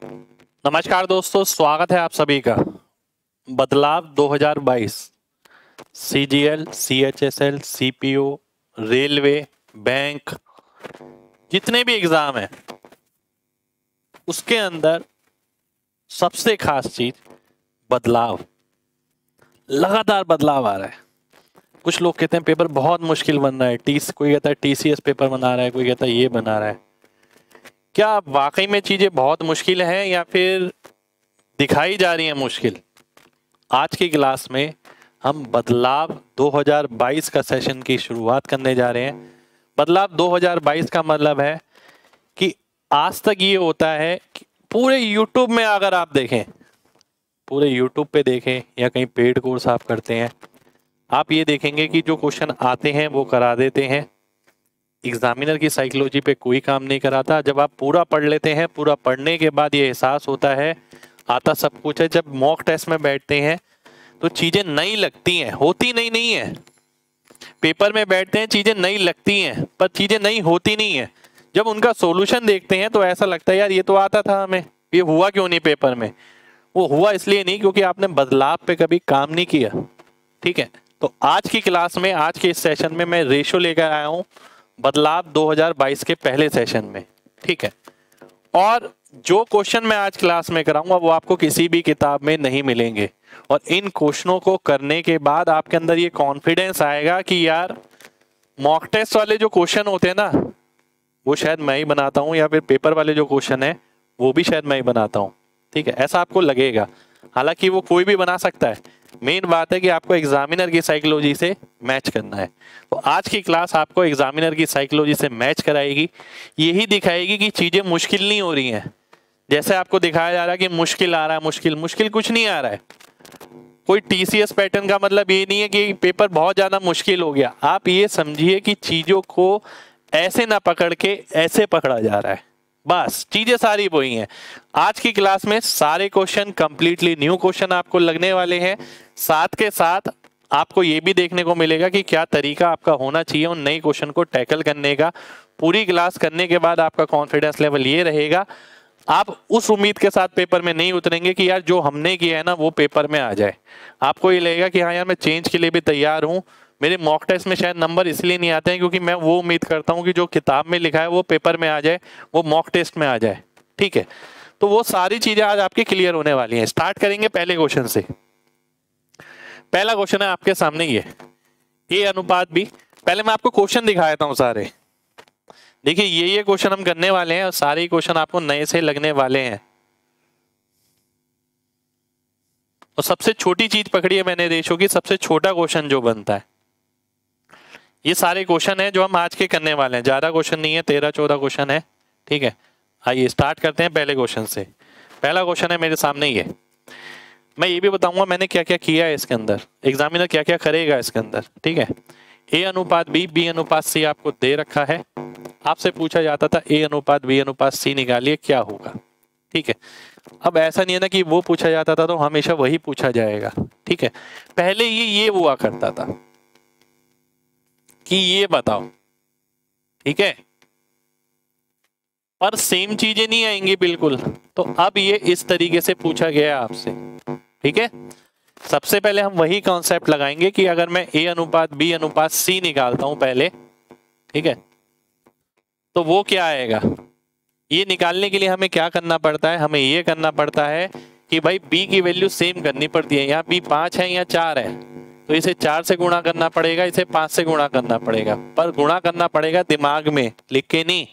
नमस्कार दोस्तों, स्वागत है आप सभी का। बदलाव 2022 CGL, CHSL, CPO, railway, bank, जितने भी एग्जाम है उसके अंदर सबसे खास चीज बदलाव। लगातार बदलाव आ रहा है। कुछ लोग कहते हैं पेपर बहुत मुश्किल बन रहा है, कोई कहता है टीसीएस पेपर बना रहा है, कोई कहता है ये बना रहा है। क्या वाकई में चीजें बहुत मुश्किल हैं या फिर दिखाई जा रही है मुश्किल? आज की क्लास में हम बदलाव 2022 का सेशन की शुरुआत करने जा रहे हैं। बदलाव 2022 का मतलब है कि आज तक ये होता है कि पूरे यूट्यूब में अगर आप देखें, पूरे यूट्यूब पे देखें या कहीं पेड कोर्स आप करते हैं, आप ये देखेंगे कि जो क्वेश्चन आते हैं वो करा देते हैं। एग्जामिनर की साइकोलॉजी पे कोई काम नहीं कराता। जब आप पूरा पढ़ लेते हैं, पूरा पढ़ने के बाद ये एहसास होता है आता सब कुछ है। जब मॉक टेस्ट में बैठते हैं तो चीजें नई लगती हैं, होती नहीं है। पेपर में बैठते हैं, चीजें नई लगती हैं पर चीजें नई होती नहीं है। जब उनका सॉल्यूशन देखते हैं तो ऐसा लगता है यार ये तो आता था हमें, ये हुआ क्यों नहीं पेपर में? वो हुआ इसलिए नहीं क्योंकि आपने बदलाव पे कभी काम नहीं किया। ठीक है, तो आज की क्लास में, आज के इस सेशन में मैं रेशो लेकर आया हूं बदलाव 2022 के पहले सेशन में। ठीक है, और जो क्वेश्चन मैं आज क्लास में कराऊंगा वो आपको किसी भी किताब में नहीं मिलेंगे। और इन क्वेश्चनों को करने के बाद आपके अंदर ये कॉन्फिडेंस आएगा कि यार मॉक टेस्ट वाले जो क्वेश्चन होते हैं ना वो शायद मैं ही बनाता हूँ, या फिर पेपर वाले जो क्वेश्चन है वो भी शायद मैं ही बनाता हूँ। ठीक है, ऐसा आपको लगेगा। हालांकि वो कोई भी बना सकता है। मेन बात है कि आपको एग्जामिनर की साइकोलॉजी से मैच करना है। तो आज की क्लास आपको एग्जामिनर की साइकोलॉजी से मैच कराएगी, यही दिखाएगी कि चीजें मुश्किल नहीं हो रही हैं। जैसे आपको दिखाया जा रहा है कि मुश्किल आ रहा है, मुश्किल कुछ नहीं आ रहा है। कोई टीसीएस पैटर्न का मतलब ये नहीं है कि पेपर बहुत ज्यादा मुश्किल हो गया। आप ये समझिए कि चीजों को ऐसे ना पकड़ के ऐसे पकड़ा जा रहा है, बस चीजें सारी वही हैं। आज की क्लास में सारे क्वेश्चन कंप्लीटली न्यू क्वेश्चन आपको लगने वाले हैं। साथ के साथ आपको ये भी देखने को मिलेगा कि क्या तरीका आपका होना चाहिए उन नए क्वेश्चन को टैकल करने का। पूरी क्लास करने के बाद आपका कॉन्फिडेंस लेवल ये रहेगा, आप उस उम्मीद के साथ पेपर में नहीं उतरेंगे कि यार जो हमने किया है ना वो पेपर में आ जाए। आपको ये लगेगा कि हाँ यार मैं चेंज के लिए भी तैयार हूँ। मेरे मॉक टेस्ट में शायद नंबर इसलिए नहीं आते हैं क्योंकि मैं वो उम्मीद करता हूँ कि जो किताब में लिखा है वो पेपर में आ जाए, वो मॉक टेस्ट में आ जाए। ठीक है, तो वो सारी चीजें आज आपकी क्लियर होने वाली हैं। स्टार्ट करेंगे पहले क्वेश्चन से। पहला क्वेश्चन है आपके सामने ये, ए अनुपात बी। पहले मैं आपको क्वेश्चन दिखा देता हूँ सारे। देखिए ये क्वेश्चन हम करने वाले हैं और सारे क्वेश्चन आपको नए से लगने वाले हैं। और सबसे छोटी चीज पकड़ी है मैंने रेशो की, सबसे छोटा क्वेश्चन जो बनता है। ये सारे क्वेश्चन है जो हम आज के करने वाले हैं, ज्यादा क्वेश्चन नहीं है, 13-14 क्वेश्चन है। ठीक है, आइए स्टार्ट करते हैं पहले क्वेश्चन से। पहला क्वेश्चन है मेरे सामने ये। मैं ये भी बताऊंगा मैंने क्या क्या किया है इसके अंदर, एग्जामिनर क्या क्या करेगा इसके अंदर। ठीक है, ए अनुपात बी, बी अनुपात सी आपको दे रखा है। आपसे पूछा जाता था ए अनुपात बी अनुपात सी निकालिए, क्या होगा। ठीक है, अब ऐसा नहीं है ना कि वो पूछा जाता था तो हमेशा वही पूछा जाएगा। ठीक है, पहले ये हुआ करता था कि ये बताओ। ठीक है, पर सेम चीजें नहीं आएंगी बिल्कुल। तो अब ये इस तरीके से पूछा गया आपसे। ठीक है, सबसे पहले हम वही कॉन्सेप्ट लगाएंगे कि अगर मैं ए अनुपात बी अनुपात सी निकालता हूं पहले, ठीक है, तो वो क्या आएगा। ये निकालने के लिए हमें क्या करना पड़ता है, हमें ये करना पड़ता है कि भाई b की वैल्यू सेम करनी पड़ती है। यहाँ b 5 है या 4 है, तो इसे 4 से गुणा करना पड़ेगा, इसे 5 से गुणा करना पड़ेगा। पर गुणा करना पड़ेगा दिमाग में, लिख के नहीं।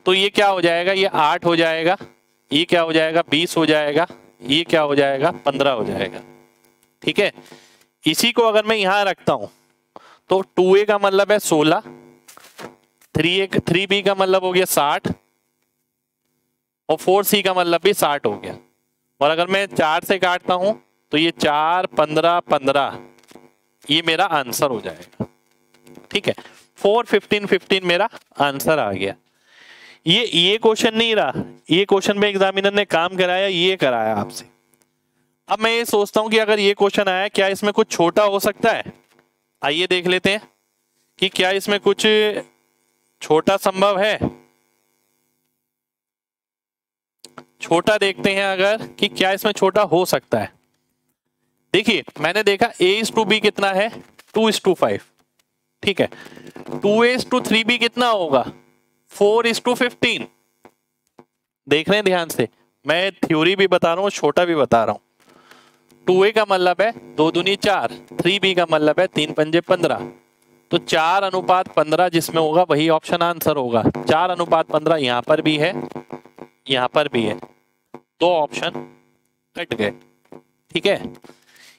तो ये क्या हो जाएगा, ये 8 हो जाएगा, ये क्या हो जाएगा 20 हो जाएगा, ये क्या हो जाएगा 15 हो जाएगा। ठीक है, इसी को अगर मैं यहां रखता हूं तो 2a का मतलब है 16, 3b का मतलब हो गया 60 और 4c का मतलब भी 60 हो गया। और अगर मैं 4 से काटता हूं तो ये 4, 15, 15, ये मेरा आंसर हो जाएगा। ठीक है, 4, 15, 15 मेरा आंसर आ गया। ये क्वेश्चन नहीं रहा, ये क्वेश्चन में एग्जामिनर ने काम कराया, ये कराया आपसे। अब मैं ये सोचता हूं कि अगर ये क्वेश्चन आया, क्या इसमें कुछ छोटा हो सकता है? आइए देख लेते हैं कि क्या इसमें कुछ छोटा संभव है। छोटा देखते हैं अगर कि क्या इसमें छोटा हो सकता है। देखिए मैंने देखा A/B कितना है 2:5, ठीक है। 2A/3B कितना होगा 4:15। देख रहे हैं ध्यान से, मैं थ्योरी भी बता रहा हूँ छोटा भी बता रहा हूँ। 2A का मतलब है 2 दूनी 4, 3B का मतलब है 3 पंजे 15, तो 4:15 जिसमें होगा वही ऑप्शन आंसर होगा। 4:15 यहाँ पर भी है, यहाँ पर भी है, 2 ऑप्शन कट गए, ठीक है।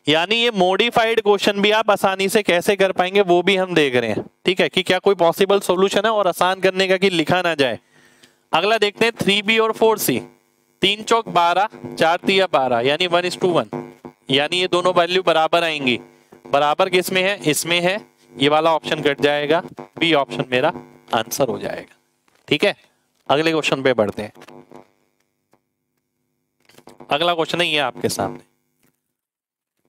यानी ये मॉडिफाइड क्वेश्चन भी आप आसानी से कैसे कर पाएंगे वो भी हम देख रहे हैं, ठीक है, कि क्या कोई पॉसिबल सॉल्यूशन है और आसान करने का कि लिखा ना जाए। अगला देखते हैं 3B और 4C। 3 चौक 12, 4 तिया 12, यानी 1:1, यानी ये दोनों वैल्यू बराबर आएंगी। बराबर किसमें है, इसमें है, ये वाला ऑप्शन कट जाएगा, बी ऑप्शन मेरा आंसर हो जाएगा, ठीक है। अगले क्वेश्चन पे बढ़ते हैं। अगला क्वेश्चन है ये आपके सामने।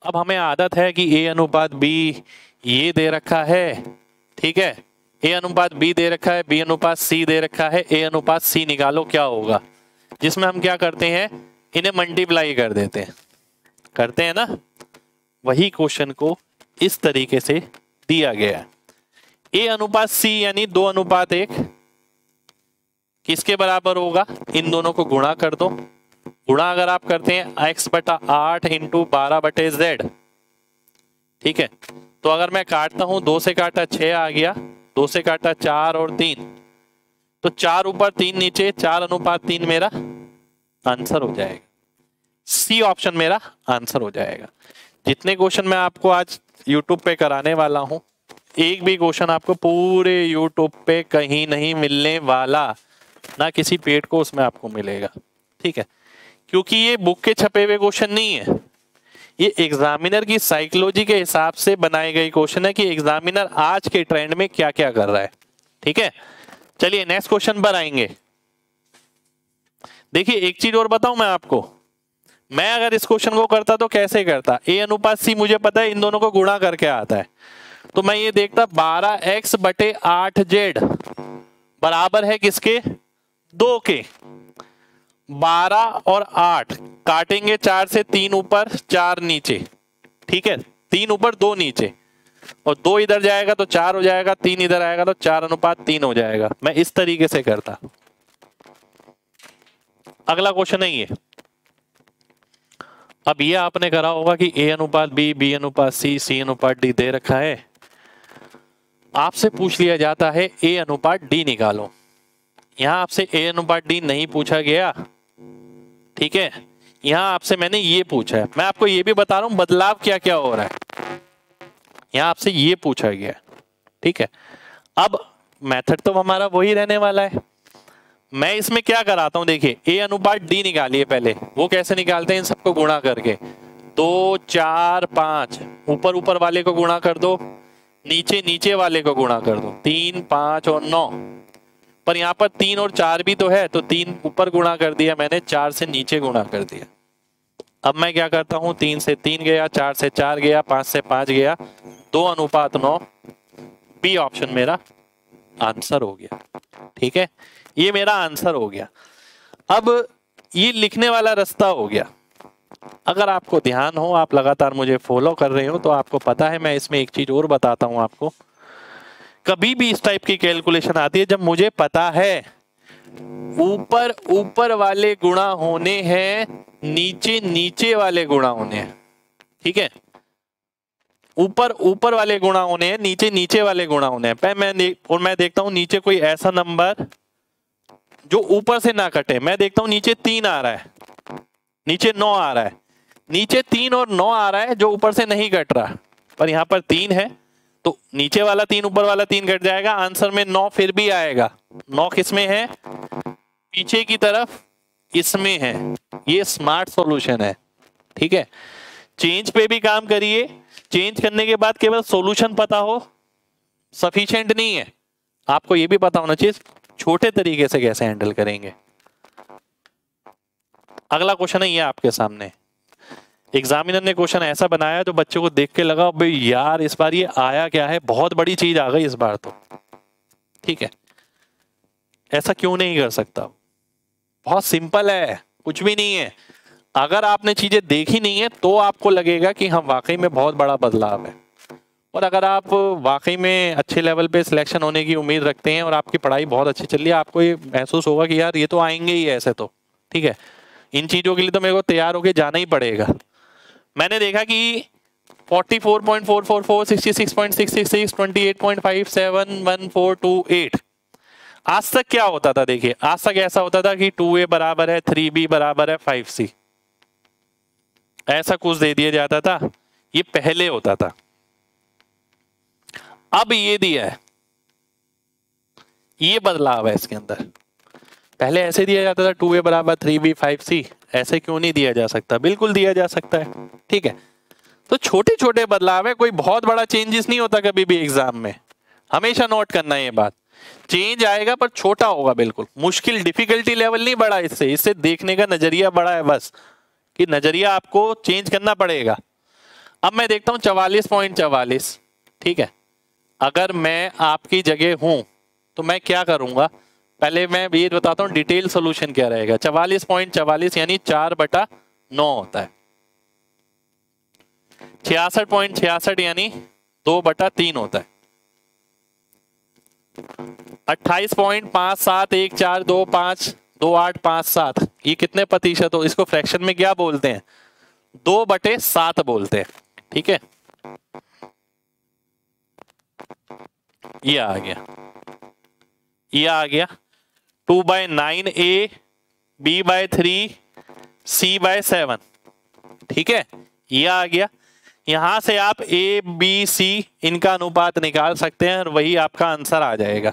अब हमें आदत है कि A/B ये दे रखा है, ठीक है, A/B दे रखा है, B/C दे रखा है, A/C निकालो क्या होगा, जिसमें हम क्या करते हैं इन्हें मल्टीप्लाई कर देते हैं, करते हैं ना। वही क्वेश्चन को इस तरीके से दिया गया है। A/C यानी 2:1 किसके बराबर होगा, इन दोनों को गुणा कर दो। गुणा अगर आप करते हैं x/8 × 12/z, ठीक है। तो अगर मैं काटता हूं 2 से काटा 6 आ गया, 2 से काटा 4 और 3, तो 4 ऊपर 3 नीचे, 4:3 मेरा आंसर हो जाएगा। सी ऑप्शन मेरा आंसर हो जाएगा। जितने क्वेश्चन मैं आपको आज YouTube पे कराने वाला हूं, एक भी क्वेश्चन आपको पूरे YouTube पे कहीं नहीं मिलने वाला, ना किसी पेड को उसमें आपको मिलेगा, ठीक है। क्योंकि ये बुक के छपे हुए क्वेश्चन नहीं है, ये एग्जामिनर की साइकोलॉजी के हिसाब से बनाए गए क्वेश्चन है कि एग्जामिनर आज के ट्रेंड में क्या क्या कर रहा है, ठीक है। चलिए नेक्स्ट क्वेश्चन पर आएंगे। देखिए एक चीज और बताऊं मैं आपको, मैं अगर इस क्वेश्चन को करता तो कैसे करता, A/C मुझे पता है इन दोनों को गुणा करके आता है, तो मैं ये देखता 12x/8z बराबर है किसके, 2 के। 12 और 8 काटेंगे, 4 से 3 ऊपर 4 नीचे, ठीक है, 3 ऊपर 2 नीचे, और 2 इधर जाएगा तो 4 हो जाएगा, 3 इधर आएगा तो 4:3 हो जाएगा। मैं इस तरीके से करता। अगला क्वेश्चन है ये। अब ये आपने करा होगा कि A/B, B/C, C/D दे रखा है, आपसे पूछ लिया जाता है A/D निकालो। यहां आपसे A/D नहीं पूछा गया, ठीक है, यहां आपसे मैंने ये पूछा है। मैं आपको ये भी बता रहा हूं बदलाव क्या क्या हो रहा है, यहां आपसे ये पूछा गया, ठीक है। अब मेथड तो हमारा वही रहने वाला है। मैं इसमें क्या कराता हूं, देखिए A/D निकालिए पहले। वो कैसे निकालते हैं, इन सबको गुणा करके 2, 4, 5, ऊपर ऊपर वाले को गुणा कर दो, नीचे नीचे वाले को गुणा कर दो, 3, 5 और 9, पर यहाँ पर 3 और 4 भी तो है, तो 3 ऊपर गुणा कर दिया मैंने, 4 से नीचे गुणा कर दिया। अब मैं क्या करता हूँ, 3 से 3 गया, 4 से 4 गया, 5 से 5 गया, 2:9, बी ऑप्शन मेरा आंसर हो गया, ठीक है। ये मेरा आंसर हो गया। अब ये लिखने वाला रास्ता हो गया। अगर आपको ध्यान हो, आप लगातार मुझे फॉलो कर रहे हो, तो आपको पता है मैं इसमें एक चीज और बताता हूं आपको। कभी भी इस टाइप की कैलकुलेशन आती है जब मुझे पता है ऊपर ऊपर वाले गुणा होने हैं, नीचे नीचे वाले गुणा होने हैं, ठीक है। ऊपर ऊपर वाले गुणा होने हैं, नीचे नीचे वाले गुणा होने हैं। मैं देखता हूं नीचे कोई ऐसा नंबर जो ऊपर से ना कटे। मैं देखता हूं नीचे 3 आ रहा है, नीचे 9 आ रहा है, नीचे 3 और 9 आ रहा है जो ऊपर से नहीं कट रहा, पर यहाँ पर 3 है, तो नीचे वाला 3 ऊपर वाला 3 कट जाएगा, आंसर में 9 फिर भी आएगा। 9 किसमें है, पीछे की तरफ, इसमें है। ये स्मार्ट सॉल्यूशन है, ठीक है। चेंज पे भी काम करिए, चेंज करने के बाद केवल सॉल्यूशन पता हो सफिशिएंट नहीं है, आपको ये भी पता होना चाहिए छोटे तरीके से कैसे हैंडल करेंगे। अगला क्वेश्चन है ये आपके सामने। एग्जामिनर ने क्वेश्चन ऐसा बनाया जो बच्चों को देख के लगा भाई यार इस बार ये आया क्या है, बहुत बड़ी चीज आ गई इस बार तो, ठीक है। ऐसा क्यों नहीं कर सकता, बहुत सिंपल है। कुछ भी नहीं है। अगर आपने चीजें देखी नहीं है तो आपको लगेगा कि हाँ वाकई में बहुत बड़ा बदलाव है। और अगर आप वाकई में अच्छे लेवल पे सिलेक्शन होने की उम्मीद रखते हैं और आपकी पढ़ाई बहुत अच्छी चल रही है, आपको ये महसूस होगा कि यार ये तो आएंगे ही ऐसे तो, ठीक है, इन चीजों के लिए तो मेरे को तैयार होके जाना ही पड़ेगा। मैंने देखा कि 44.444, 66.666, 28.57, 1428, आज तक क्या होता था देखिए, आज तक ऐसा होता था कि 2a बराबर है 3b बराबर है 5c, ऐसा कुछ दे दिया जाता था, ये पहले होता था। अब ये दिया है, ये बदलाव है इसके अंदर। पहले ऐसे दिया जाता था 2a बराबर 3b 5c, ऐसे क्यों नहीं दिया जा सकता? बिल्कुल दिया जा सकता है, ठीक है। तो छोटे छोटे बदलाव है, कोई बहुत बड़ा चेंजेस नहीं होता कभी भी एग्जाम में, हमेशा नोट करना है ये बात। चेंज आएगा पर छोटा होगा, बिल्कुल मुश्किल, डिफिकल्टी लेवल नहीं बढ़ा इससे देखने का नजरिया बड़ा है बस, कि नजरिया आपको चेंज करना पड़ेगा। अब मैं देखता हूं 44.44, ठीक है, अगर मैं आपकी जगह हूं तो मैं क्या करूंगा, पहले मैं ये बताता हूं डिटेल सोल्यूशन क्या रहेगा। 44.44 यानी 4/9 होता है। 66.66 यानी 2/3 होता है। 28.5714252857, ये कितने प्रतिशत हो, इसको फ्रैक्शन में क्या बोलते हैं? 2/7 बोलते हैं, ठीक है। ये आ गया, ये आ गया 2/9a, b/3, c/7, ठीक है, ये आ गया। यहां से आप a b c इनका अनुपात निकाल सकते हैं और वही आपका आंसर आ जाएगा।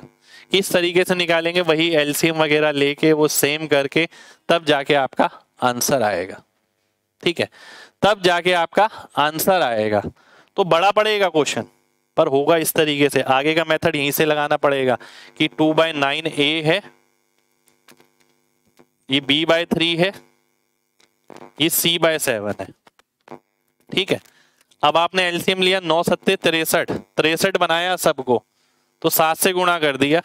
किस तरीके से निकालेंगे, वही एलसीएम वगैरह लेके वो सेम करके तब जाके आपका आंसर आएगा, ठीक है, तब जाके आपका आंसर आएगा। तो बड़ा पड़ेगा क्वेश्चन, पर होगा इस तरीके से। आगे का मेथड यहीं से लगाना पड़ेगा कि 2/9a है, ये b/3 है, ये c/7 है, ठीक है। अब आपने एलसीएम लिया, 9 सत्ते 63, 63 बनाया सबको, तो 7 से गुणा कर दिया।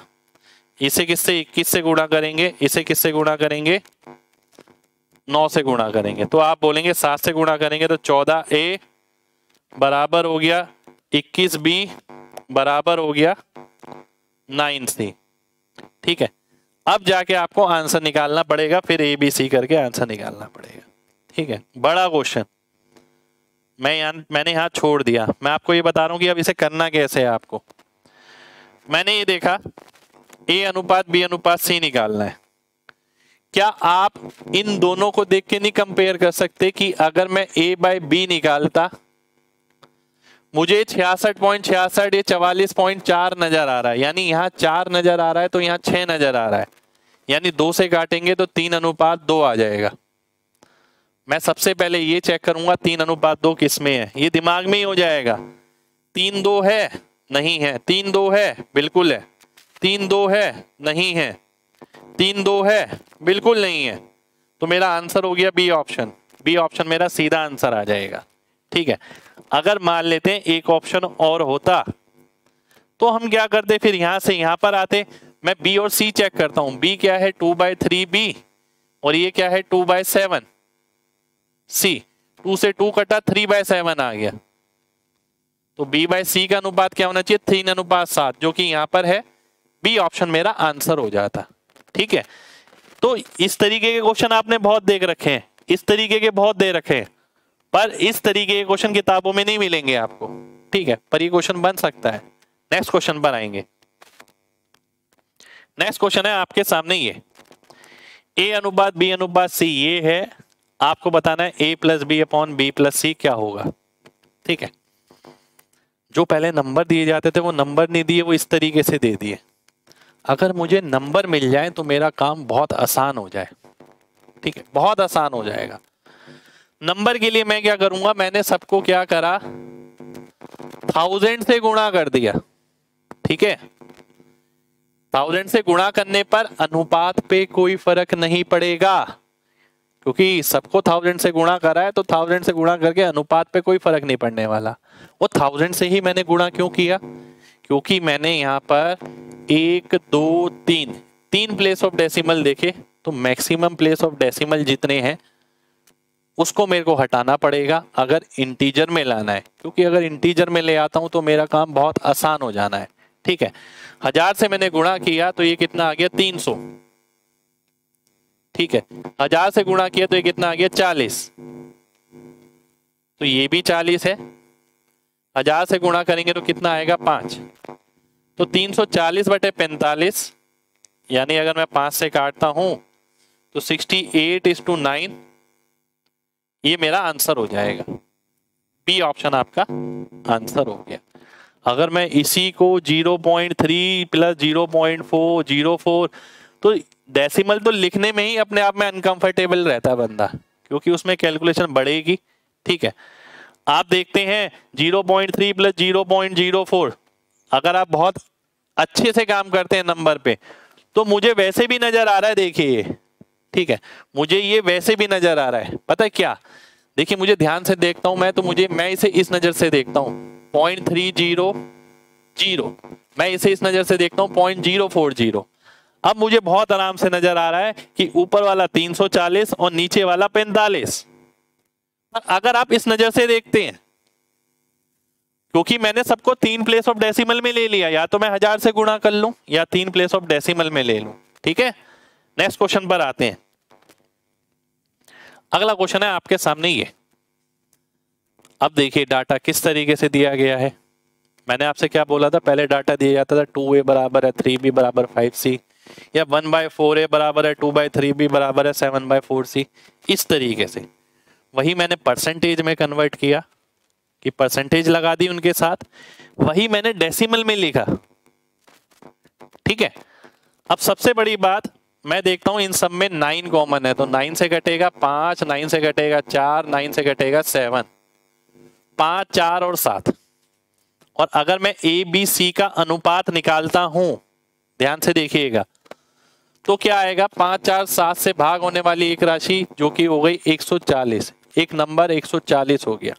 इसे किससे, 21 से गुणा करेंगे, इसे किससे गुणा करेंगे, 9 से गुणा करेंगे। तो आप बोलेंगे 7 से गुणा करेंगे तो 14a बराबर हो गया 21b बराबर हो गया 9c, ठीक है। अब जाके आपको आंसर निकालना पड़ेगा, फिर ABC करके आंसर निकालना पड़ेगा, ठीक है। बड़ा क्वेश्चन मैंने यहां छोड़ दिया। मैं आपको ये बता रहा हूं कि अब इसे करना कैसे है। आपको मैंने ये देखा A अनुपात B अनुपात C निकालना है। क्या आप इन दोनों को देख के नहीं कंपेयर कर सकते कि अगर मैं A/B निकालता, मुझे 66.66 ये 44.4 नजर आ रहा है, यानी यहाँ 4 नजर आ रहा है तो यहाँ 6 नजर आ रहा है, यानी 2 से काटेंगे तो 3:2 आ जाएगा। मैं सबसे पहले ये चेक करूंगा 3:2 किस में है, ये दिमाग में ही हो जाएगा। 3-2 है, नहीं है, 3-2 है, बिल्कुल है, 3-2 है, नहीं है, 3-2 है, बिल्कुल नहीं है। तो मेरा आंसर हो गया बी ऑप्शन। बी ऑप्शन मेरा सीधा आंसर आ जाएगा, ठीक है। अगर मान लेते हैं एक ऑप्शन और होता तो हम क्या करते, फिर यहां से यहां पर आते। मैं बी और सी चेक करता हूं। बी क्या है, 2/3b, और ये क्या है 2/7 सी। 2 से 2 कटा, 3/7 आ गया। तो b/c का अनुपात क्या होना चाहिए, 3:7, जो कि यहां पर है। बी ऑप्शन मेरा आंसर हो जाता, ठीक है। तो इस तरीके के क्वेश्चन आपने बहुत देख रखे हैं, इस तरीके के बहुत दे रखे हैं, पर इस तरीके के क्वेश्चन किताबों में नहीं मिलेंगे आपको, ठीक है। पर ये क्वेश्चन बन सकता है। नेक्स्ट क्वेश्चन पर आएंगे। नेक्स्ट क्वेश्चन है आपके सामने, ये A अनुपात B अनुपात C ये है। आपको बताना है A + B / B + C क्या होगा, ठीक है। जो पहले नंबर दिए जाते थे वो नंबर नहीं दिए, वो इस तरीके से दे दिए। अगर मुझे नंबर मिल जाए तो मेरा काम बहुत आसान हो जाए, ठीक है, बहुत आसान हो जाएगा। नंबर के लिए मैं क्या करूंगा, मैंने सबको क्या करा, 1000 से गुणा कर दिया, ठीक है। 1000 से गुणा करने पर अनुपात पे कोई फर्क नहीं पड़ेगा, क्योंकि सबको 1000 से गुणा करा है, तो 1000 से गुणा करके अनुपात पे कोई फर्क नहीं पड़ने वाला। वो 1000 से ही मैंने गुणा क्यों किया, क्योंकि मैंने यहाँ पर 1 2 3 प्लेस ऑफ डेसिमल देखे, तो मैक्सिमम प्लेस ऑफ डेसिमल जितने हैं उसको मेरे को हटाना पड़ेगा अगर इंटीजर में लाना है, क्योंकि अगर इंटीजर में ले आता हूं तो मेरा काम बहुत आसान हो जाना है। ठीक है, 1000 से मैंने गुणा किया तो ये कितना आ गया 300। ठीक है, 1000 से गुणा किया तो ये कितना आ गया 40, तो ये भी 40 है। 1000 से गुणा करेंगे तो कितना आएगा 5, तो 340/45, यानी अगर मैं 5 से काटता हूं तो 68:9 ये मेरा आंसर हो जाएगा। बी ऑप्शन आपका आंसर हो गया। अगर मैं इसी को 0.3 + 0.404, तो डेसिमल तो लिखने में ही अपने आप में अनकंफर्टेबल रहता है बंदा, क्योंकि उसमें कैलकुलेशन बढ़ेगी। ठीक है, आप देखते हैं 0.3 + 0.04, अगर आप बहुत अच्छे से काम करते हैं नंबर पे तो मुझे वैसे भी नजर आ रहा है, देखिए। ठीक है, मुझे ये वैसे भी नजर आ रहा है, पता है क्या, देखिए मुझे ध्यान से देखता हूं मैं, तो मैं इसे इस नजर से देखता हूं 0.300, मैं इसे इस नजर से देखता हूं 0.040। अब मुझे बहुत आराम से नजर आ रहा है कि ऊपर वाला 340 और नीचे वाला 45। अगर आप इस नजर से देखते हैं, क्योंकि मैंने सबको 3 प्लेस ऑफ डेसिमल में ले लिया, या तो मैं 1000 से गुणा कर लूं या 3 प्लेस ऑफ डेसिमल में ले लूं। ठीक है, नेक्स्ट क्वेश्चन पर आते हैं। अगला क्वेश्चन है आपके सामने ये। अब देखिए डाटा किस तरीके से दिया गया है। मैंने आपसे क्या बोला था, पहले डाटा दिया जाता था 2a बराबर है 3b बराबर 5c, या 1/4a बराबर है 2/3b बराबर है 7/4c, इस तरीके से। वही मैंने परसेंटेज में कन्वर्ट किया कि परसेंटेज लगा दी उनके साथ, वही मैंने डेसिमल में लिखा। ठीक है, अब सबसे बड़ी बात मैं देखता हूं इन सब में 9 कॉमन है, तो 9 से घटेगा 5, 9 से घटेगा 4, 9 से घटेगा 7, 5, 4 और 7। और अगर मैं ए बी सी का अनुपात निकालता हूं, ध्यान से देखिएगा, तो क्या आएगा 5, 4, 7 से भाग होने वाली एक राशि जो कि हो गई 140, एक नंबर 140 हो गया।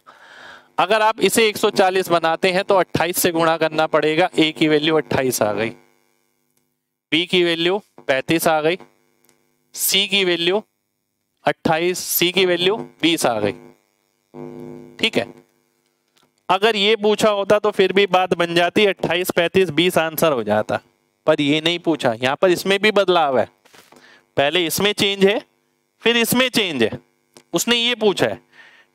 अगर आप इसे 140 बनाते हैं तो 28 से गुणा करना पड़ेगा, ए की वैल्यू 28 आ गई, बी की वैल्यू 35 आ गई, सी की वैल्यू 28, सी की वैल्यू 20 आ गई। ठीक है, अगर ये पूछा होता तो फिर भी बात बन जाती, 28, 35, 20 आंसर हो जाता, पर ये नहीं पूछा। यहां पर इसमें भी बदलाव है, पहले इसमें चेंज है फिर इसमें चेंज है। उसने ये पूछा है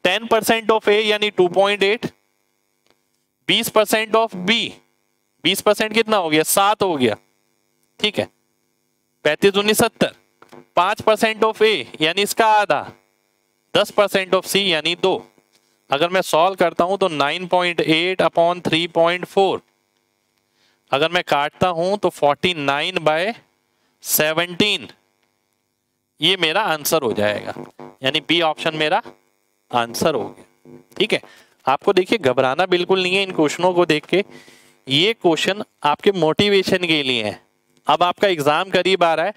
10% ऑफ ए यानी 2.8, 20% ऑफ बी, 20% कितना हो गया 7 हो गया। ठीक है, 35 दूनी 70, 5% ऑफ ए यानी इसका आधा, 10% ऑफ सी यानी 2। अगर मैं सॉल्व करता हूं तो 9.8/3.4, अगर मैं काटता हूं तो 49/17, ये मेरा आंसर हो जाएगा, यानी बी ऑप्शन मेरा आंसर हो गया। ठीक है, आपको देखिए घबराना बिल्कुल नहीं है इन क्वेश्चनों को देख के, ये क्वेश्चन आपके मोटिवेशन के लिए है। अब आपका एग्जाम करीब आ रहा है,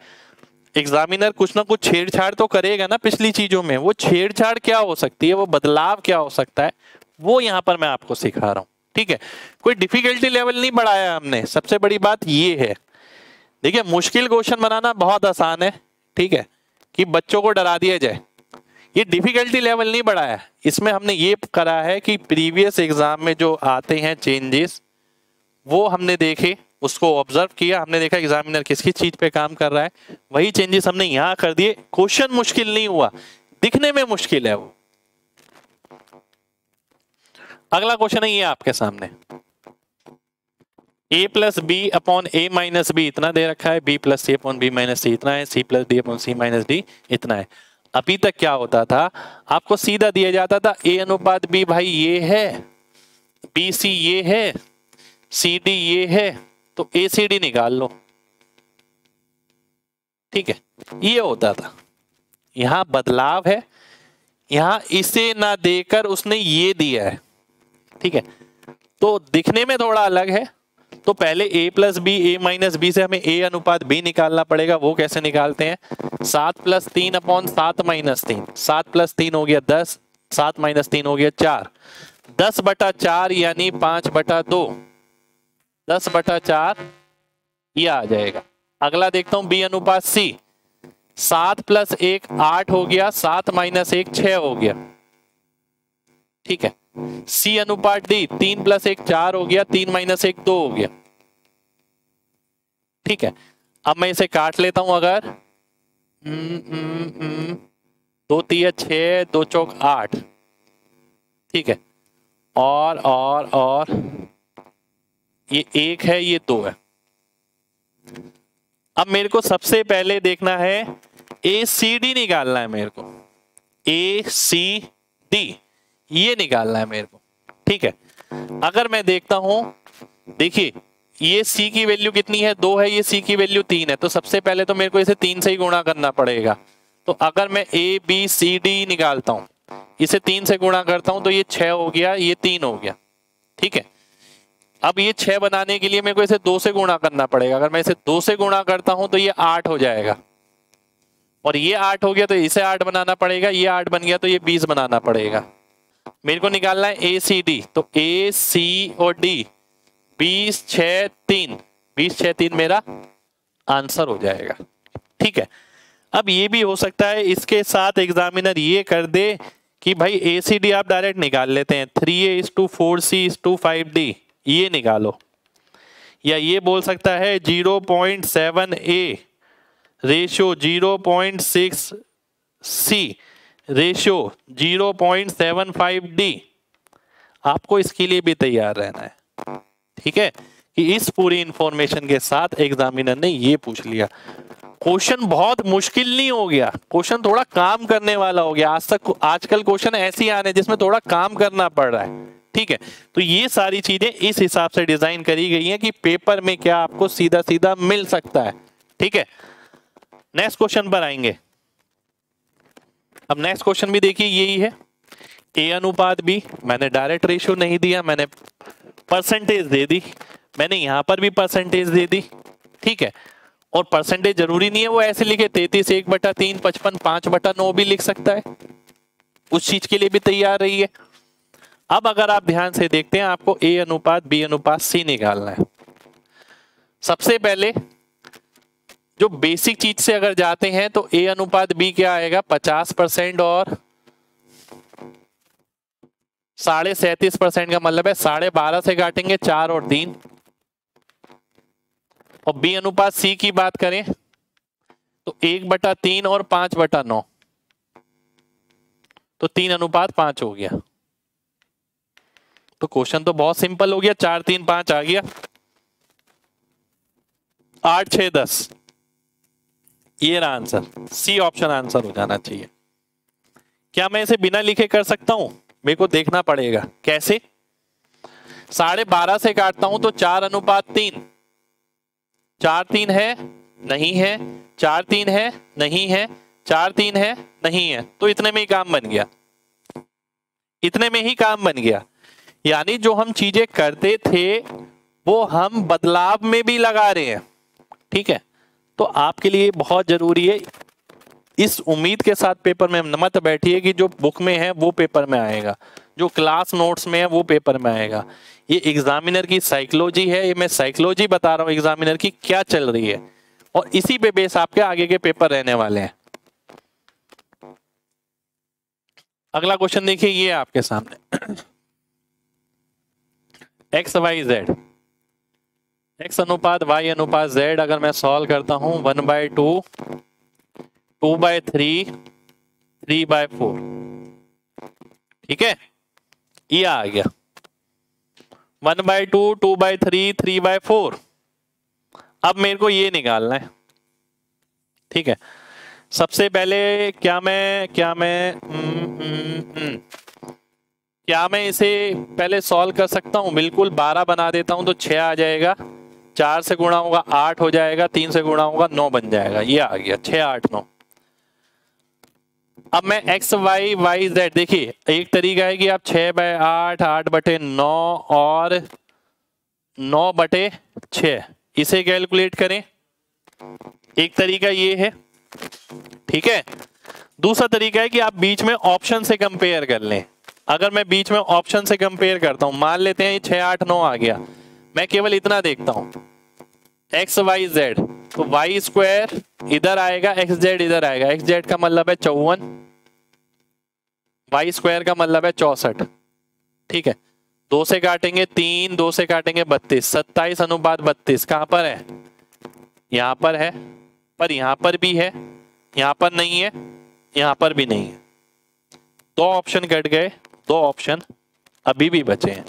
एग्जामिनर कुछ ना कुछ छेड़छाड़ तो करेगा ना पिछली चीजों में, वो छेड़छाड़ क्या हो सकती है, वो बदलाव क्या हो सकता है, वो यहां पर मैं आपको सिखा रहा हूं। ठीक है, कोई डिफिकल्टी लेवल नहीं बढ़ाया हमने, सबसे बड़ी बात ये है। देखिए मुश्किल क्वेश्चन बनाना बहुत आसान है, ठीक है, कि बच्चों को डरा दिया जाए, ये डिफिकल्टी लेवल नहीं बढ़ाया। इसमें हमने ये करा है कि प्रीवियस एग्जाम में जो आते हैं चेंजेस वो हमने देखे, उसको ऑब्जर्व किया, हमने देखा एग्जामिनर किस किस चीज पे काम कर रहा है, वही चेंजेस हमने यहां कर दिए। क्वेश्चन मुश्किल नहीं हुआ, दिखने में मुश्किल है वो। अगला क्वेश्चन है ये आपके सामने, a + b/a - b इतना दे रखा है, b + c/b - c इतना है, c + d/c - d इतना है। अभी तक क्या होता था, आपको सीधा दिया जाता था a/b भाई ये है, bc ये है, cd ये है, तो acd निकाल लो। ठीक है, ये होता था। यहां बदलाव है, यहां इसे ना देकर उसने ये दिया है। ठीक है, तो दिखने में थोड़ा अलग है। तो पहले a + b, a - b से हमें a/b निकालना पड़ेगा। वो कैसे निकालते हैं, 7 + 3/7 - 3, 7 + 3 हो गया 10, 7 - 3 हो गया 4, 10/4 यानी 5/2, 10/4 ये आ जाएगा। अगला देखता हूं b/c, 7 प्लस 1 8 हो गया, 7 माइनस 1 6 हो गया। ठीक है, C अनुपात D 3 प्लस 1 4 हो गया, 3 माइनस 1 2 हो गया। ठीक है, अब मैं इसे काट लेता हूं। अगर 2 3 6 2 चौक 8। ठीक है, और ये 1 है, ये 2 है। अब मेरे को सबसे पहले देखना है ACD निकालना है मेरे को, ACD ये निकालना है मेरे को। ठीक है, अगर मैं देखता हूं, देखिए ये C की वैल्यू कितनी है 2 है, ये C की वैल्यू 3 है, तो सबसे पहले तो मेरे को इसे 3 से ही गुणा करना पड़ेगा। तो अगर मैं ABCD निकालता हूं, इसे 3 से गुणा करता हूं, तो ये 6 हो गया, ये 3 हो गया। ठीक है, अब ये 6 बनाने के लिए मेरे को इसे 2 से गुणा करना पड़ेगा। अगर मैं इसे 2 से गुणा करता हूं तो ये 8 हो जाएगा, और ये 8 हो गया तो इसे 8 बनाना पड़ेगा, ये 8 बन गया तो ये 20 बनाना पड़ेगा। मेरे को निकालना है ACD, तो AC और D 20 6 3, 20 6 3 मेरा आंसर हो जाएगा। ठीक है, अब ये भी हो सकता है इसके साथ एग्जामिनर ये कर दे कि भाई ACD आप डायरेक्ट निकाल लेते हैं, 3A/4C/5D ये निकालो, या ये बोल सकता है 0.7A ratio 0.6C ratio 0.75D। आपको इसके लिए भी तैयार रहना है। ठीक है, कि इस पूरी इंफॉर्मेशन के साथ एग्जामिनर ने ये पूछ लिया। क्वेश्चन बहुत मुश्किल नहीं हो गया, क्वेश्चन थोड़ा काम करने वाला हो गया। आजकल क्वेश्चन ऐसे ही आ रहे हैं जिसमें थोड़ा काम करना पड़ रहा है। ठीक है, तो ये सारी चीजें इस हिसाब से डिजाइन करी गई हैं कि पेपर में क्या आपको सीधा सीधा मिल सकता है। ठीक है, नेक्स्ट क्वेश्चन पर आएंगे। अब नेक्स्ट क्वेश्चन भी देखिए यही है, A अनुपात B। मैंने डायरेक्ट रेशियो नहीं दिया, मैंने परसेंटेज दे दी, मैंने यहां पर भी परसेंटेज दे दी। ठीक है, और परसेंटेज जरूरी नहीं है वो ऐसे लिखे, 33 1/3 55 5/9 भी लिख सकता है, उस चीज के लिए भी तैयार रहिए। अब अगर आप ध्यान से देखते हैं, आपको A अनुपात B अनुपात C निकालना है। सबसे पहले जो बेसिक चीज से अगर जाते हैं तो A अनुपात B क्या आएगा, 50% और 37.5% का मतलब है 12.5 से काटेंगे 4 और 3। और B अनुपात C की बात करें तो 1/3 और 5/9, तो 3 अनुपात 5 हो गया। तो क्वेश्चन तो बहुत सिंपल हो गया, 4 3 5 आ गया, 8 6 10 ये रहा आंसर। C ऑप्शन आंसर हो जाना चाहिए। क्या मैं इसे बिना लिखे कर सकता हूं? मेरे को देखना पड़ेगा कैसे। 12.5 से काटता हूं तो 4 अनुपात 3, 4 3 है नहीं है, 4 3 है नहीं है, 4 3 है नहीं है, तो इतने में ही काम बन गया, इतने में ही काम बन गया। यानी जो हम चीजें करते थे वो हम बदलाव में भी लगा रहे हैं। ठीक है, तो आपके लिए बहुत जरूरी है, इस उम्मीद के साथ पेपर में मत बैठिए कि जो बुक में है वो पेपर में आएगा, जो क्लास नोट्स में है वो पेपर में आएगा। ये एग्जामिनर की साइकोलॉजी है, ये मैं साइकोलॉजी बता रहा हूं एग्जामिनर की क्या चल रही है, और इसी पे बेस आपके आगे के पेपर रहने वाले हैं। अगला क्वेश्चन देखिए, ये आपके सामने एक्स वाई जेड, एक्स अनुपात वाई अनुपात जेड अगर मैं सॉल्व करता हूं 1/2 2/3 3/4। ठीक है, ये आ गया 1/2 2/3 3/4। अब मेरे को ये निकालना है। ठीक है, सबसे पहले क्या मैं इसे पहले सॉल्व कर सकता हूं? बिल्कुल, 12 बना देता हूं तो 6 आ जाएगा, 4 से गुणा होगा 8 हो जाएगा, 3 से गुणा होगा 9 बन जाएगा। ये आ गया 6 8 9। अब मैं एक्स वाई वाई जेड, देखिए एक तरीका है कि आप 6/8 8/9 और 9/6 इसे कैलकुलेट करें, एक तरीका ये है। ठीक है, दूसरा तरीका है कि आप बीच में ऑप्शन से कंपेयर कर लें। अगर मैं बीच में ऑप्शन से कंपेयर करता हूं, मान लेते हैं ये 6 8 9 आ गया, मैं केवल इतना देखता हूं एक्स वाई जेड, तो वाई स्क्वायर इधर आएगा, एक्स जेड इधर आएगा। एक्स जेड का मतलब है 54, वाई स्क्वायर का मतलब है 64। ठीक है, 2 से काटेंगे 3, 2 से काटेंगे 32, 27 अनुपात 32 कहां पर है? यहां पर है, पर यहां पर भी है, यहां पर नहीं है, यहां पर भी नहीं है। 2 ऑप्शन कट गए, 2 ऑप्शन अभी भी बचे हैं।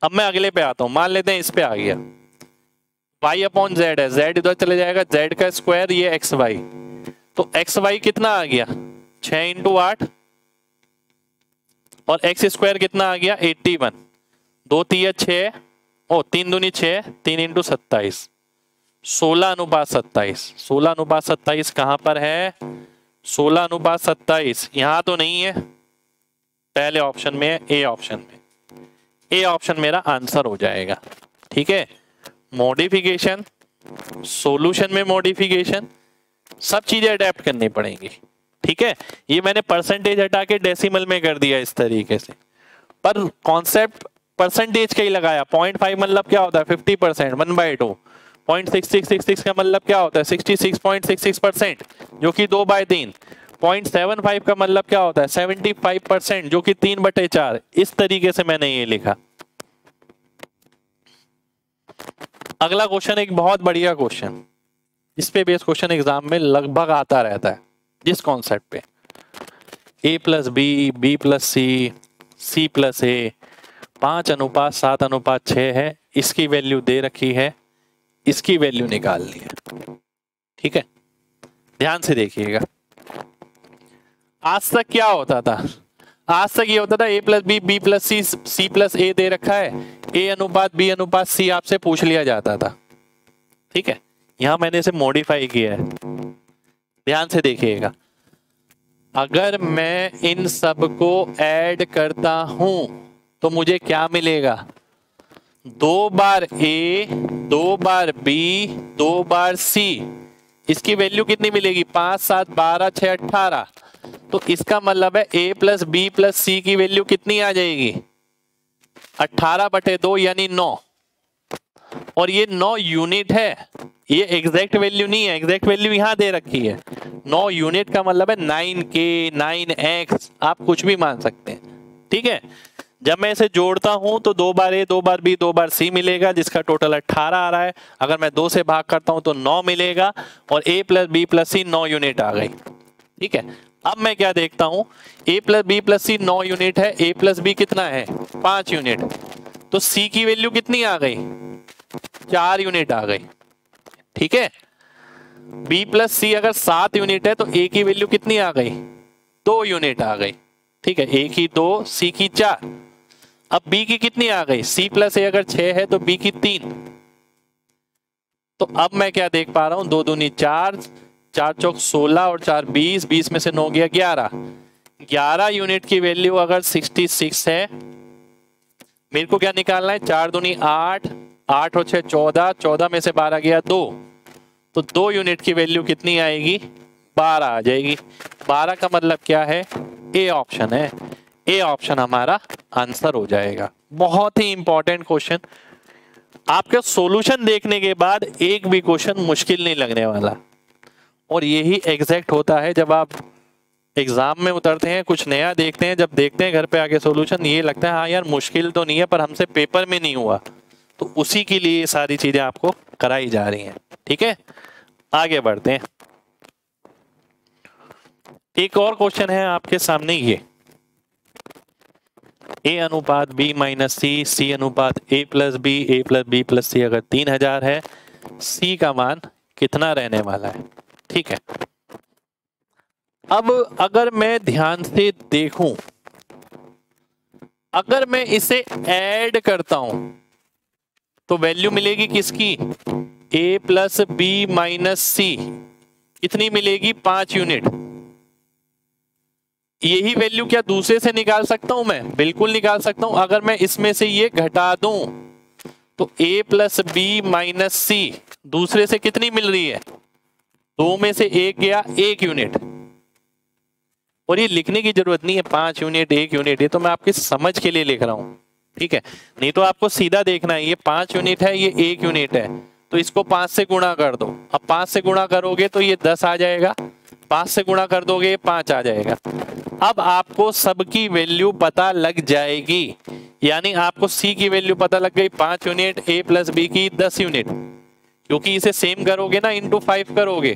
अब मैं अगले पे आता हूं, मान लेते हैं इस पे आ गया, y अपॉन जेड है, z इधर चले जाएगा, z का स्क्वायर ये एक्स वाई, तो एक्स वाई कितना आ गया? 6 इंटू 8 और एक्स स्क्वायर कितना आ गया? 81। 2 तिया 6, ओ 3 दूनी 6, 3 इंटू 27, 16 अनुपात 27। 16 अनुपात 27 कहां पर है? 16 अनुपात 27 यहां तो नहीं है, पहले ऑप्शन में है, ए ऑप्शन में। ए ऑप्शन मेरा आंसर हो जाएगा। ठीक है, मॉडिफिकेशन, सॉल्यूशन में मॉडिफिकेशन, सब चीजें अडेप्ट करनी पड़ेंगी। ठीक है, ये मैंने परसेंटेज हटा के डेसिमल में कर दिया इस तरीके से, पर कॉन्सेप्ट परसेंटेज का ही लगाया। 0.5 मतलब क्या होता है? 50%, 1/2। 0.6666 का मतलब क्या होता है? 66.66%, जो कि 2/3। 0.75 का मतलब क्या होता है? 75%, जो कि 3/4। इस तरीके से मैंने ये लिखा। अगला क्वेश्चन एक बहुत बढ़िया क्वेश्चन, इस पे बेस क्वेश्चन एग्जाम में लगभग आता रहता है, जिस कॉन्सेप्ट पे a plus B, B plus C, C plus A, 5 अनुपात 7 अनुपात 6 है, इसकी वैल्यू दे रखी है, इसकी वैल्यू निकालनी है। ठीक है, ध्यान से देखिएगा। आज तक क्या होता था? आज तक ये होता था a plus B, B plus C, C plus A दे रखा है, a अनुपात बी अनुपात सी आपसे पूछ लिया जाता था। ठीक है, यहां मैंने इसे मॉडिफाई किया है, ध्यान से देखिएगा। अगर मैं इन सब को ऐड करता हूं तो मुझे क्या मिलेगा? 2 बार ए, 2 बार बी, 2 बार सी, इसकी वैल्यू कितनी मिलेगी? 5 7 12 6 18। तो इसका मतलब है a प्लस बी प्लस सी की वैल्यू कितनी आ जाएगी? 18/2 यानी 9। और ये 9 यूनिट है, ये एग्जैक्ट वैल्यू नहीं है, एग्जैक्ट वैल्यू यहां दे रखी है। 9 यूनिट का मतलब है 9k, 9x, आप कुछ भी मान सकते हैं। ठीक है, जब मैं इसे जोड़ता हूं तो 2 बार ए, 2 बार बी, 2 बार सी मिलेगा, जिसका टोटल 18 आ रहा है। अगर मैं 2 से भाग करता हूं तो 9 मिलेगा, और a plus B plus C 9 unit आ गई। ठीक है, अब मैं क्या देखता हूं, a plus B plus C 9 unit है, a प्लस बी कितना है? 5 यूनिट, तो c की वैल्यू कितनी आ गई? 4 यूनिट आ गई। ठीक है, b प्लस सी अगर 7 यूनिट है तो a की वैल्यू कितनी आ गई? 2 यूनिट आ गई। ठीक है, a की 2, c की 4। अब b की कितनी आ गई? c प्लस a अगर 6 है तो b की 3। तो अब मैं क्या देख पा रहा हूं? 2 दूनी 4, 4 चौक 16 और 4 20, 20 में से 9 गया 11। 11 यूनिट की वैल्यू अगर 66 है, मेरे को क्या निकालना है? 4 दूनी 8, 8 और 6 14, 14 में से 12 गया 2, तो 2 यूनिट की वैल्यू कितनी आएगी? 12 आ जाएगी। 12 का मतलब क्या है? ए ऑप्शन है, ए ऑप्शन हमारा आंसर हो जाएगा। बहुत ही इंपॉर्टेंट क्वेश्चन, आपके सॉल्यूशन देखने के बाद एक भी क्वेश्चन मुश्किल नहीं लगने वाला। और यही एग्जैक्ट होता है जब आप एग्जाम में उतरते हैं, कुछ नया देखते हैं, जब देखते हैं घर पे आके सॉल्यूशन, ये लगता है हाँ यार मुश्किल तो नहीं है, पर हमसे पेपर में नहीं हुआ। तो उसी के लिए ये सारी चीजें आपको कराई जा रही हैं। ठीक है, आगे बढ़ते हैं। एक और क्वेश्चन है आपके सामने, ये a अनुपात b माइनस सी, सी अनुपात a plus B, a plus B plus C अगर 3000 है, c का मान कितना रहने वाला है? ठीक है, अब अगर मैं ध्यान से देखूं, अगर मैं इसे ऐड करता हूं तो वैल्यू मिलेगी किसकी? a प्लस बी माइनस सी, कितनी मिलेगी? 5 यूनिट। यही वैल्यू क्या दूसरे से निकाल सकता हूं मैं? बिल्कुल निकाल सकता हूं। अगर मैं इसमें से ये घटा दूं तो a प्लस बी माइनस सी दूसरे से कितनी मिल रही है? 2 में से 1 गया 1 यूनिट। और ये लिखने की जरूरत नहीं है 5 यूनिट 1 यूनिट, ये तो मैं आपकी समझ के लिए लिख रहा हूं। ठीक है, नहीं तो आपको सीधा देखना है, ये 5 यूनिट है, ये 1 यूनिट है, तो इसको 5 से गुणा कर दो। अब 5 से गुणा करोगे तो ये 10 आ जाएगा, 5 से गुणा कर दोगे ये 5 आ जाएगा। अब आपको सबकी वैल्यू पता लग जाएगी, यानी आपको सी की वैल्यू पता लग गई 5 यूनिट, ए प्लस बी की 10 यूनिट, क्योंकि इसे सेम करोगे ना, इंटू 5 करोगे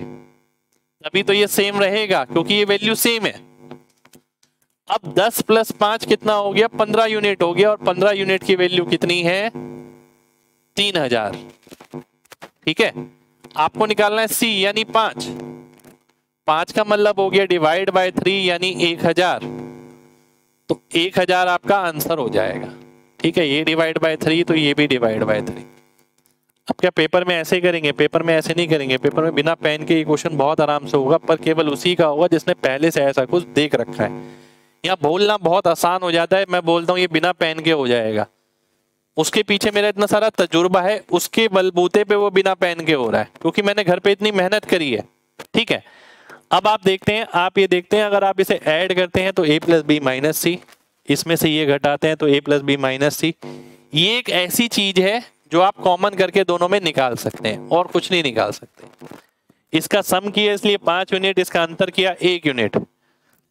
तभी तो ये सेम रहेगा, क्योंकि ये वैल्यू सेम है। अब 10 प्लस 5 कितना हो गया, 15 यूनिट हो गया, और 15 यूनिट की वैल्यू कितनी है, 3000। ठीक है, आपको निकालना है सी यानी 5, 5 का मतलब हो गया डिवाइड बाय 3 यानी 1000, तो 1000 आपका आंसर हो जाएगा। ठीक है, ये डिवाइड बाय 3 तो ये भी डिवाइड बाय 3। अब क्या पेपर में ऐसे ही करेंगे, पेपर में ऐसे नहीं करेंगे, पेपर में बिना पेन के ये क्वेश्चन बहुत आराम से होगा, पर केवल उसी का होगा जिसने पहले से ऐसा कुछ देख रखा है। यहाँ बोलना बहुत आसान हो जाता है, मैं बोलता हूँ ये बिना पेन के हो जाएगा, उसके पीछे मेरा इतना सारा तजुर्बा है, उसके बलबूते पे वो बिना पेन के हो रहा है, क्योंकि मैंने घर पे इतनी मेहनत करी है। ठीक है, अब आप देखते हैं, आप ये देखते हैं, अगर आप इसे ऐड करते हैं तो a प्लस बी माइनस सी, इसमें से ये घटाते हैं तो a प्लस बी माइनस सी। ये एक ऐसी चीज है जो आप कॉमन करके दोनों में निकाल सकते हैं, और कुछ नहीं निकाल सकते। इसका सम किया इसलिए 5 यूनिट, इसका अंतर किया 1 यूनिट,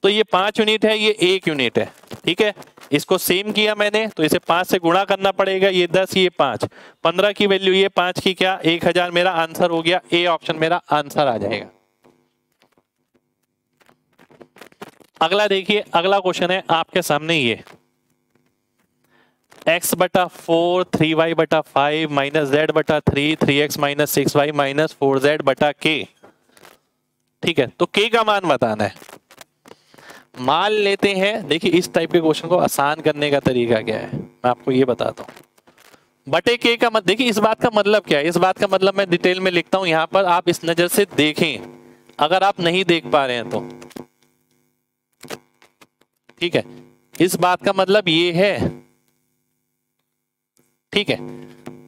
तो ये 5 यूनिट है, ये 1 यूनिट है। ठीक है, इसको सेम किया मैंने तो इसे 5 से गुणा करना पड़ेगा, ये 10 ये 5, 15 की वैल्यू ये 5 की क्या 1000, मेरा आंसर हो गया, ए ऑप्शन मेरा आंसर आ जाएगा। अगला देखिए, अगला क्वेश्चन है आपके सामने ये x बटा 4 3y बटा 5 माइनस z बटा 3 3x minus 6y minus 4z बटा k। ठीक है, तो k का मान बताना है। मान लेते हैं, देखिए इस टाइप के क्वेश्चन को आसान करने का तरीका क्या है मैं आपको ये बताता हूँ। बटे k का मतलब, देखिए इस बात का मतलब क्या है, इस बात का मतलब मैं डिटेल में लिखता हूं यहाँ पर, आप इस नजर से देखें अगर आप नहीं देख पा रहे हैं तो। ठीक है, इस बात का मतलब ये है, ठीक है,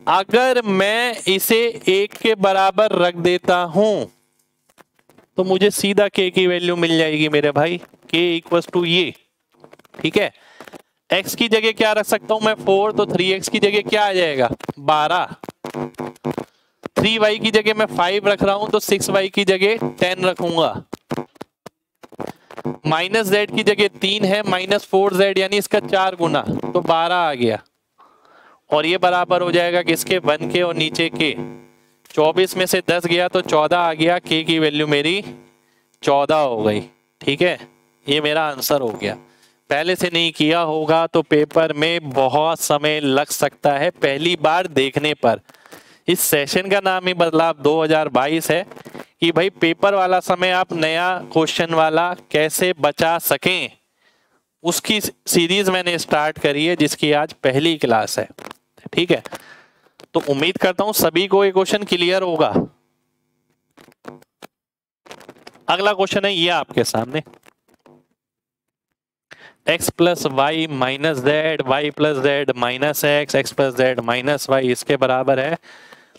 अगर मैं इसे 1 के बराबर रख देता हूं तो मुझे सीधा k की वैल्यू मिल जाएगी मेरे भाई, k इक्वल्स टू ये। ठीक है, x की जगह क्या रख सकता हूं मैं 4, तो 3x की जगह क्या आ जाएगा 12, 3y की जगह मैं 5 रख रहा हूं तो 6y की जगह 10 रखूंगा, माइनस z की जगह 3 है, माइनस 4z यानी इसका 4 गुना, तो 12 आ गया, और ये बराबर हो जाएगा किसके 1 के और नीचे के, 24 में से 10 गया तो 14 आ गया, k की वैल्यू मेरी 14 हो गई। ठीक है, ये मेरा आंसर हो गया। पहले से नहीं किया होगा तो पेपर में बहुत समय लग सकता है पहली बार देखने पर। इस सेशन का नाम ही बदलाव 2022 है कि भाई पेपर वाला समय आप नया क्वेश्चन वाला कैसे बचा सकें, उसकी सीरीज मैंने स्टार्ट करी है, जिसकी आज पहली क्लास है। ठीक है, तो उम्मीद करता हूं सभी को ये क्वेश्चन क्लियर होगा। अगला क्वेश्चन है ये आपके सामने, x plus Y minus Z, Y plus Z minus X, X plus Z minus Y, इसके बराबर है,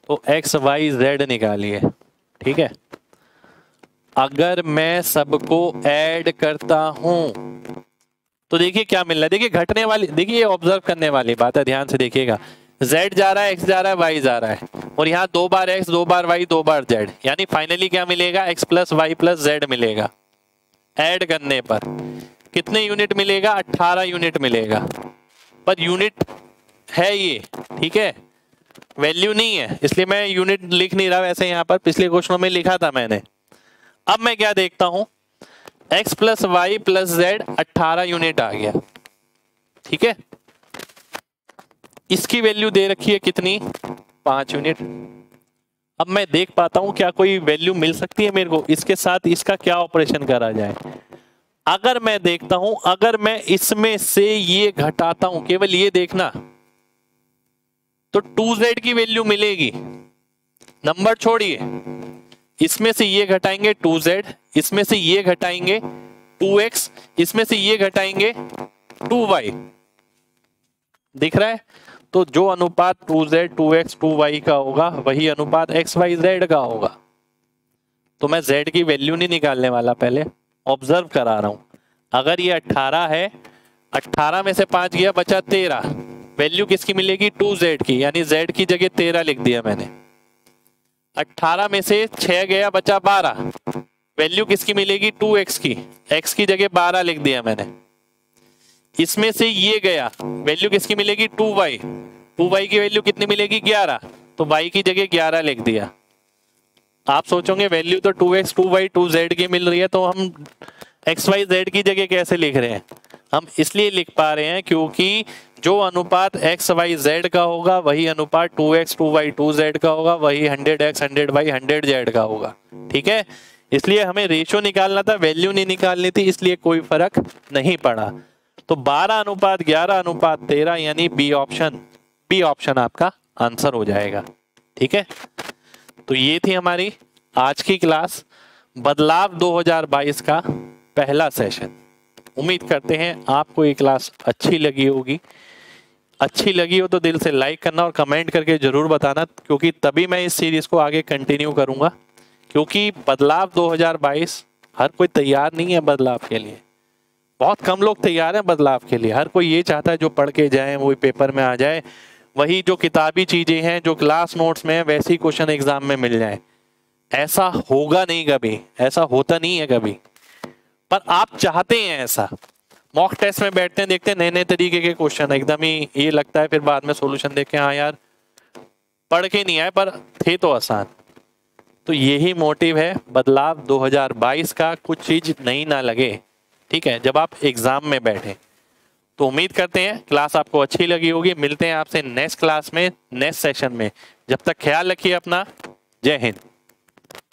तो एक्स वाई जेड निकालिए। ठीक है, अगर मैं सबको ऐड करता हूं तो देखिए क्या मिल रहा है, देखिए घटने वाली, देखिए ये ऑब्जर्व करने वाली बात है, ध्यान से देखिएगा, z जा रहा है, x जा रहा है, y जा रहा है, और यहाँ 2 बार x 2 बार y 2 बार z, यानी फाइनली क्या मिलेगा x plus Y plus z मिलेगा। ऐड करने पर कितने यूनिट मिलेगा, 18 यूनिट मिलेगा, पर यूनिट है ये, ठीक है, वैल्यू नहीं है, इसलिए मैं यूनिट लिख नहीं रहा, वैसे यहाँ पर पिछले क्वेश्चनों में लिखा था मैंने। अब मैं क्या देखता हूं, x plus Y plus Z 18 unit आ गया। ठीक है, इसकी वैल्यू दे रखी है कितनी 5 यूनिट। अब मैं देख पाता हूं क्या कोई वैल्यू मिल सकती है मेरे को, इसके साथ इसका क्या ऑपरेशन करा जाए। अगर मैं देखता हूं, अगर मैं इसमें से ये घटाता हूं, केवल ये देखना, तो 2z की वैल्यू मिलेगी, नंबर छोड़िए, इसमें से ये घटाएंगे 2z, इसमें से ये घटाएंगे 2x, इसमें से ये घटाएंगे 2y, दिख रहा है, तो जो अनुपात 2z 2x 2y का होगा वही अनुपात xyz का होगा। तो मैं z की वैल्यू नहीं निकालने वाला, पहले ऑब्जर्व करा रहा हूं। अगर ये 18 है, 18 में से 5 गया बचा 13, वैल्यू किसकी मिलेगी 2z की, यानी z की जगह 13 लिख दिया मैंने। 18 में से 6 गया, बचा 12। वैल्यू किसकी मिलेगी? 2x की। x की जगह 12 लिख दिया मैंने। इसमें से ये गया, वैल्यू किसकी मिलेगी? 2y। 2y की वैल्यू कितनी मिलेगी? 11। तो y की जगह 11 लिख दिया। आप सोचोगे वैल्यू तो 2x 2y 2z की मिल रही है, तो हम x y z की जगह कैसे लिख रहे हैं? हम इसलिए लिख पा रहे हैं क्योंकि जो अनुपात x y z का होगा वही अनुपात 2x 2y 2z का होगा, वही 100x 100y 100z का होगा। ठीक है, इसलिए हमें रेशियो निकालना था, वैल्यू नहीं निकालनी थी, इसलिए कोई फर्क नहीं पड़ा। तो 12 अनुपात 11 अनुपात 13 यानी बी ऑप्शन आपका आंसर हो जाएगा। ठीक है, तो ये थी हमारी आज की क्लास, बदलाव 2022 का पहला सेशन। उम्मीद करते हैं आपको ये क्लास अच्छी लगी होगी। अच्छी लगी हो तो दिल से लाइक करना और कमेंट करके जरूर बताना, क्योंकि तभी मैं इस सीरीज को आगे कंटिन्यू करूंगा। क्योंकि बदलाव 2022 हर कोई तैयार नहीं है बदलाव के लिए, बहुत कम लोग तैयार हैं बदलाव के लिए। हर कोई ये चाहता है जो पढ़ के जाए वही पेपर में आ जाए, वही जो किताबी चीजें हैं जो क्लास नोट्स में है वैसी क्वेश्चन एग्जाम में मिल जाए। ऐसा होगा नहीं कभी, ऐसा होता नहीं है कभी, पर आप चाहते हैं ऐसा। मॉक टेस्ट में बैठते हैं, देखते हैं नए नए तरीके के क्वेश्चन, एकदम ही ये लगता है, फिर बाद में सॉल्यूशन देख के हाँ यार पढ़ के नहीं आए पर थे तो आसान। तो यही मोटिव है बदलाव 2022 का, कुछ चीज नई ना लगे। ठीक है, जब आप एग्जाम में बैठे। तो उम्मीद करते हैं क्लास आपको अच्छी लगी होगी। मिलते हैं आपसे नेक्स्ट क्लास में, नेक्स्ट सेशन में। जब तक ख्याल रखिए अपना। जय हिंद।